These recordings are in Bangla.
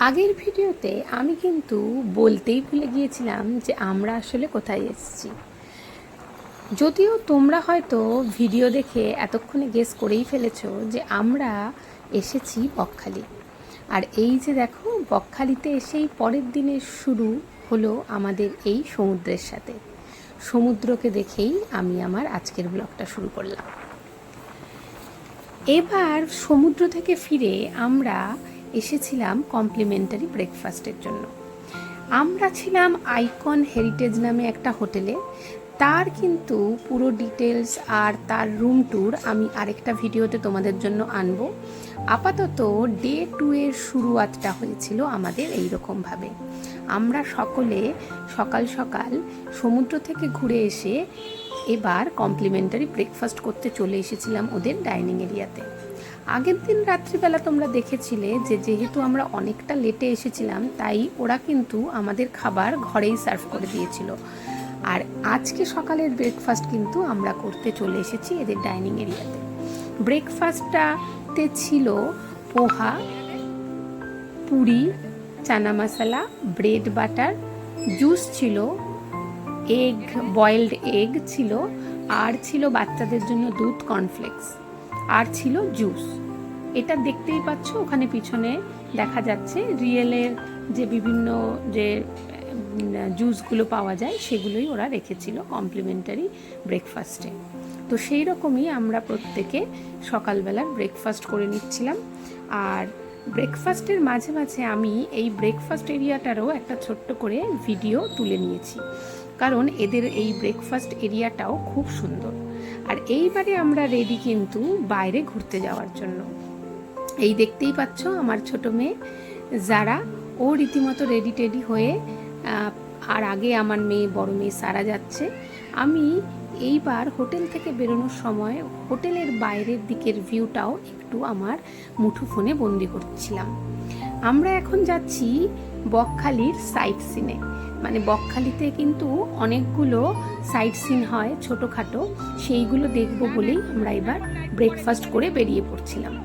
আগের ভিডিওতে আমি কিন্তু বলতেই ভুলে গিয়েছিলাম যে আমরা আসলে কোথায় এসেছি। যদিও তোমরা হয়তো ভিডিও দেখে এতক্ষণে গেস করেই ফেলেছো যে আমরা এসেছি বকখালি। আর এই যে দেখো, বকখালিতে এসেই পরের দিনের শুরু হলো আমাদের এই সমুদ্রের সাথে। সমুদ্রকে দেখেই আমি আমার আজকের ব্লগটা শুরু করলাম। এবার সমুদ্র থেকে ফিরে আমরা এসেছিলাম কমপ্লিমেন্টারি ব্রেকফাস্টের জন্য। আমরা ছিলাম আইকন হেরিটেজ নামে একটা হোটেলে। তার কিন্তু পুরো ডিটেলস আর তার রুম ট্যুর আমি আরেকটা ভিডিওতে তোমাদের জন্য আনবো। আপাতত ডে 2 এর শুরুয়াতটা হয়েছিল আমাদের এই রকমভাবে। আমরা সকলে সকাল সকাল সমুদ্র থেকে ঘুরে এসে এবার কমপ্লিমেন্টারি ব্রেকফাস্ট করতে চলে এসেছিলাম ওদের ডাইনিং এরিয়াতে। আগের দিন রাত্রিবেলা তোমরা দেখেছিলে যে যেহেতু আমরা অনেকটা লেটে এসেছিলাম, তাই ওরা কিন্তু আমাদের খাবার ঘরেই সার্ভ করে দিয়েছিল। আর আজকে সকালের ব্রেকফাস্ট কিন্তু আমরা করতে চলে এসেছি এদের ডাইনিং এরিয়াতে। ব্রেকফাস্টটাতে ছিল পোহা, Puri, chana masala, bread butter, juice ছিল, এগ, বয়েলড এগ ছিল, আর ছিল বাচ্চাদের জন্য দুধ, কর্নফ্লেক্স, আর ছিল জুস। এটা দেখতেই পাচ্ছ, ওখানে পিছনে দেখা যাচ্ছে রিয়েলের যে বিভিন্ন যে জুসগুলো পাওয়া যায় সেগুলোই ওরা রেখেছিল কমপ্লিমেন্টারি ব্রেকফাস্টে। তো সেই রকমই আমরা প্রত্যেকে সকালবেলার ব্রেকফাস্ট করে নিচ্ছিলাম। আর ব্রেকফাস্টের মাঝে মাঝে আমি এই ব্রেকফাস্ট এরিয়াটারও একটা ছোট্ট করে ভিডিও তুলে নিয়েছি, কারণ এদের এই ব্রেকফাস্ট এরিয়াটাও খুব সুন্দর। আর এইবারে আমরা রেডি কিন্তু বাইরে ঘুরতে যাওয়ার জন্য। এই দেখতেই পাচ্ছ আমার ছোট মেয়ে যারা, ও রীতিমতো রেডি টেডি হয়ে, আর আগে আমার মেয়ে, বড় মেয়ে সারা যাচ্ছে। আমি এইবার হোটেল থেকে বেরোনোর সময় হোটেলের বাইরের দিকের ভিউটাও একটু আমার মুঠোফোনে বন্দি করছিলাম। আমরা এখন যাচ্ছি বকখালির সাইট সিনে। মানে বকখালিতে কিন্তু অনেকগুলো সাইট সিন হয় ছোটোখাটো, সেইগুলো দেখবো বলেই আমরা এবার ব্রেকফাস্ট করে বেরিয়ে পড়ছিলাম।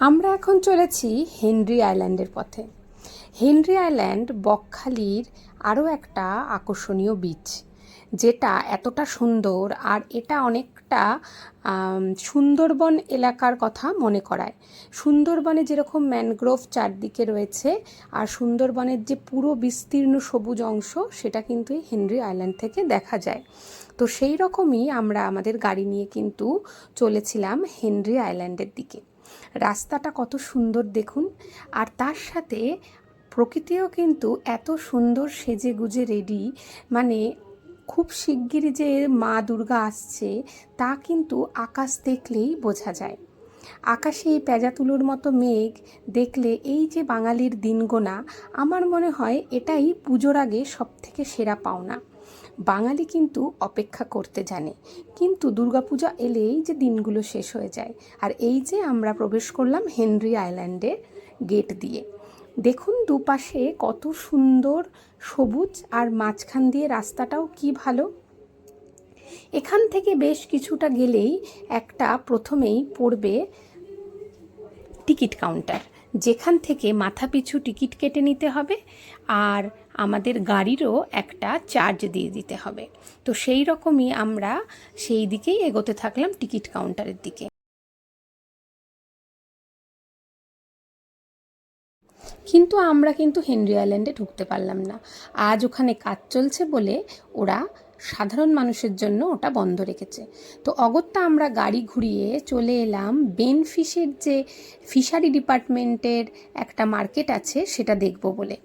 আমরা এখন চলেছি হেনরি আইল্যান্ডের পথে। হেনরি আইল্যান্ড বকখালির আরও একটা আকর্ষণীয় বিচ, যেটা এতটা সুন্দর আর এটা অনেকটা সুন্দরবন এলাকার কথা মনে করায়। সুন্দরবনে যেরকম ম্যানগ্রোভ চারদিকে রয়েছে, আর সুন্দরবনের যে পুরো বিস্তীর্ণ সবুজ অংশ, সেটা কিন্তু এই হেনরি আইল্যান্ড থেকে দেখা যায়। তো সেই রকমই আমরা আমাদের গাড়ি নিয়ে কিন্তু চলেছিলাম হেনরি আইল্যান্ডের দিকে। রাস্তাটা কত সুন্দর দেখুন, আর তার সাথে প্রকৃতিও কিন্তু এত সুন্দর সেজে গুজে রেডি। মানে খুব শিগগিরই যে মা দুর্গা আসছে তা কিন্তু আকাশ দেখলেই বোঝা যায়। আকাশে এই পেঁজা তুলোর মতো মেঘ দেখলে এই যে বাঙালির দিনগোনা, আমার মনে হয় এটাই পুজোর আগে সবথেকে সেরা পাওনা। বাঙালি কিন্তু অপেক্ষা করতে জানে, কিন্তু দুর্গাপূজা এলেই যে দিনগুলো শেষ হয়ে যায়। আর এই যে আমরা প্রবেশ করলাম হেনরি আইল্যান্ডের গেট দিয়ে। দেখুন দুপাশে কত সুন্দর সবুজ, আর মাঝখান দিয়ে রাস্তাটাও কি ভালো। এখান থেকে বেশ কিছুটা গেলেই একটা প্রথমেই পড়বে টিকিট কাউন্টার, যেখান থেকে মাথাপিছু টিকিট কেটে নিতে হবে আর আমাদের গাড়িরও একটা চার্জ দিয়ে দিতে হবে। তো সেই রকমই আমরা সেই দিকেই এগোতে থাকলাম, টিকিট কাউন্টারের দিকে। কিন্তু আমরা হেনরি আইল্যান্ডে ঢুকতে পারলাম না। আজ ওখানে কাজ চলছে বলে ওরা সাধারণ মানুষের জন্য ওটা বন্ধ রেখেছে। তো অগত্যা আমরা গাড়ি ঘুরিয়ে চলে এলাম বেনফিশের যে ফিশারি ডিপার্টমেন্টের একটা মার্কেট আছে সেটা দেখব বলে।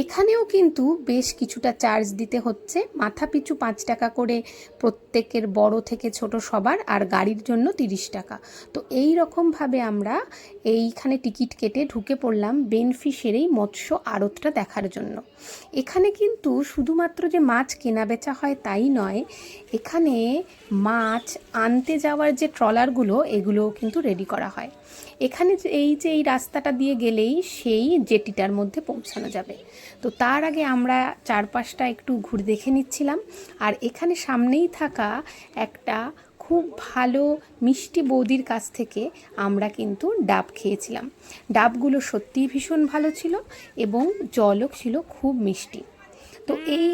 এখানেও কিন্তু বেশ কিছুটা চার্জ দিতে হচ্ছে, মাথা পিছু 5 টাকা করে প্রত্যেকের, বড় থেকে ছোট সবার, আর গাড়ির জন্য 30 টাকা। তো এই রকমভাবে আমরা এইখানে টিকিট কেটে ঢুকে পড়লাম বেনফিশের এই মৎস্য আড়তটা দেখার জন্য। এখানে কিন্তু শুধুমাত্র যে মাছ কেনা বেচা হয় তাই নয়, এখানে মাছ আনতে যাওয়ার যে ট্রলারগুলো এগুলোও কিন্তু রেডি করা হয়। এখানে এই রাস্তাটা দিয়ে গেলেই সেই জেটিটার মধ্যে পৌঁছানো যাবে। তো তার আগে আমরা চারপাশটা একটু ঘুরে দেখে নিচ্ছিলাম। আর এখানে সামনেই থাকা একটা খুব ভালো মিষ্টি বৌদির কাছ থেকে আমরা কিন্তু ডাব খেয়েছিলাম। ডাবগুলো সত্যিই ভীষণ ভালো ছিল এবং জলও ছিল খুব মিষ্টি। তো এই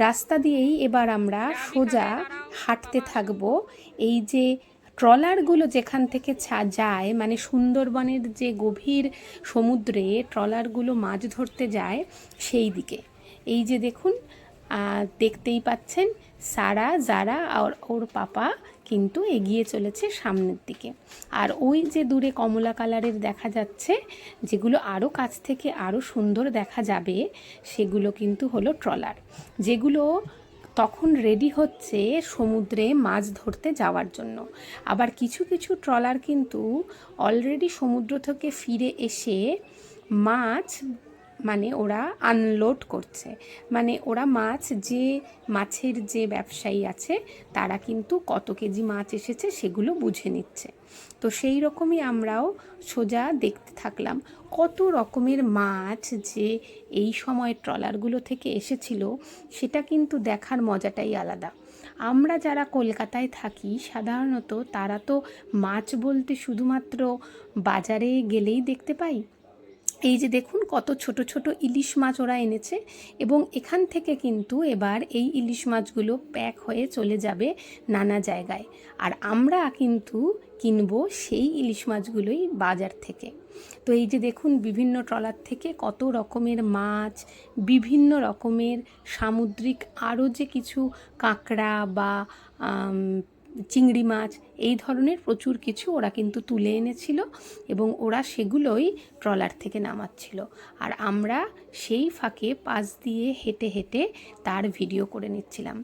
রাস্তা দিয়েই এবার আমরা সোজা হাঁটতে থাকবো। এই যে ট্রলারগুলো যেখান থেকে যায়, মানে সুন্দরবনের যে গভীর সমুদ্রে ট্রলারগুলো মাছ ধরতে যায় সেই দিকে। এই যে দেখুন, দেখতেই পাচ্ছেন সারা, যারা আর ওর পাপা কিন্তু এগিয়ে চলেছে সামনের দিকে। আর ওই যে দূরে কমলা কালারের দেখা যাচ্ছে, যেগুলো আরও কাছ থেকে আরও সুন্দর দেখা যাবে, সেগুলো কিন্তু হলো ট্রলার, যেগুলো তখন রেডি হচ্ছে সমুদ্রে মাছ ধরতে যাওয়ার জন্য। আবার কিছু কিছু ট্রলার কিন্তু অলরেডি সমুদ্র থেকে ফিরে এসে মাছ, মানে ওরা আনলোড করছে, মানে ওরা মাছের যে ব্যবসায়ী আছে তারা কিন্তু কত কেজি মাছ এসেছে সেগুলো বুঝে নিচ্ছে। তো সেই রকমই আমরাও সোজা দেখতে থাকলাম কত রকমের মাছ যে এই সময় ট্রলারগুলো থেকে এসেছিল, সেটা কিন্তু দেখার মজাটাই আলাদা। আমরা যারা কলকাতায় থাকি সাধারণত তারা তো মাছ বলতে শুধুমাত্র বাজারে গেলেই দেখতে পাই। এই যে দেখুন কত ছোট ছোট ইলিশ মাছ ওরা এনেছে, এবং এখান থেকে কিন্তু এবার এই ইলিশ মাছগুলো প্যাক হয়ে চলে যাবে নানা জায়গায়, আর আমরা কিন্তু কিনবো সেই ইলিশ মাছগুলোই বাজার থেকে। তো এই যে দেখুন বিভিন্ন ট্রলার থেকে কত রকমের মাছ, বিভিন্ন রকমের সামুদ্রিক আরও যে কিছু কাঁকড়া বা চিংড়ি মাছ, এই ধরনের প্রচুর কিছু ওরা কিন্তু তুলে এনেছিল এবং ওরা সেগুলোই ট্রলার থেকে নামাচ্ছিল। আর আমরা সেই ফাঁকে পাশ দিয়ে হেঁটে হেঁটে তার ভিডিও করে নিচ্ছিলাম।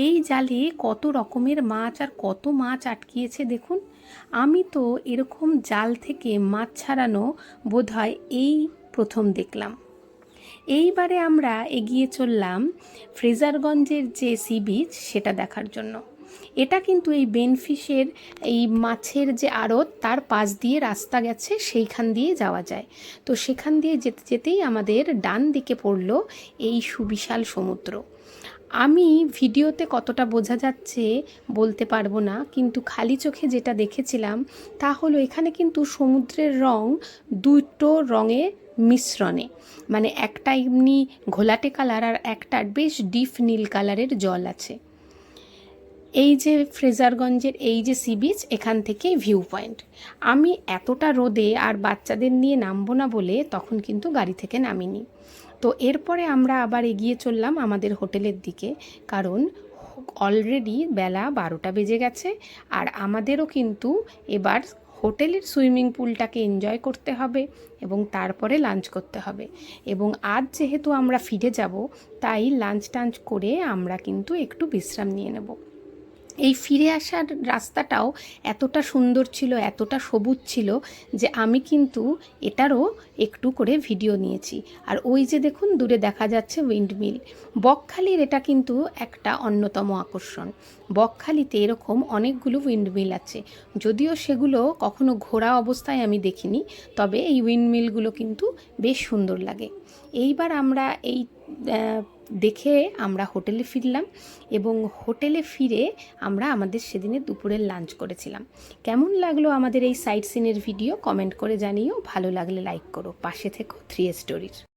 এই জালে কত রকমের মাছ আর কত মাছ আটকিয়েছে দেখুন। আমি তো এরকম জাল থেকে মাছ ছাড়ানো বোধহয় এই প্রথম দেখলাম। এইবারে আমরা এগিয়ে চললাম ফ্রেজারগঞ্জের যে সি বিচ সেটা দেখার জন্য। এটা কিন্তু এই বেনফিশের এই মাছের যে আড়ত তার পাশ দিয়ে রাস্তা গেছে, সেইখান দিয়ে যাওয়া যায়। তো সেখান দিয়ে যেতে যেতেই আমাদের ডান দিকে পড়ল এই সুবিশাল সমুদ্র। আমি ভিডিওতে কতটা বোঝা যাচ্ছে বলতে পারবো না, কিন্তু খালি চোখে যেটা দেখেছিলাম তা হলো এখানে কিন্তু সমুদ্রের রং দুটো রঙের মিশ্রণে, মানে একটা এমনি ঘোলাটে কালার আর একটা বেশ ডিপ নীল কালারের জল আছে। এই যে ফ্রেজারগঞ্জের এই যে সি বিচ, এখান থেকে ভিউ পয়েন্ট। আমি এতটা রোদে আর বাচ্চাদের নিয়ে নামবো না বলে তখন কিন্তু গাড়ি থেকে নামিনি। তো এরপরে আমরা আবার এগিয়ে চললাম আমাদের হোটেলের দিকে, কারণ অলরেডি বেলা 12টা বেজে গেছে আর আমাদেরও কিন্তু এবার হোটেলের সুইমিং পুলটাকে এনজয় করতে হবে এবং তারপরে লাঞ্চ করতে হবে। এবং আজ যেহেতু আমরা ফিরে যাব, তাই লাঞ্চ টাঞ্চ করে আমরা কিন্তু একটু বিশ্রাম নিয়ে নেব। এই ফিরে আসার রাস্তাটাও এতটা সুন্দর ছিল, এতটা সবুজ ছিল যে আমি কিন্তু এটারও একটু করে ভিডিও নিয়েছি। আর ওই যে দেখুন দূরে দেখা যাচ্ছে উইন্ডমিল। বকখালির এটা কিন্তু একটা অন্যতম আকর্ষণ। বকখালিতে এরকম অনেকগুলো উইন্ডমিল আছে, যদিও সেগুলো কখনো ঘোরা অবস্থায় আমি দেখিনি, তবে এই উইন্ডমিলগুলো কিন্তু বেশ সুন্দর লাগে। এইবার আমরা এই দেখে আমরা হোটেলে ফিরলাম এবং হোটেলে ফিরে আমরা আমাদের সেদিনে দুপুরের লাঞ্চ করেছিলাম। কেমন লাগলো আমাদের এই সাইট সিনের ভিডিও কমেন্ট করে জানিও, ভালো লাগলে লাইক করো, পাশে থেকো 3 স্টোরির।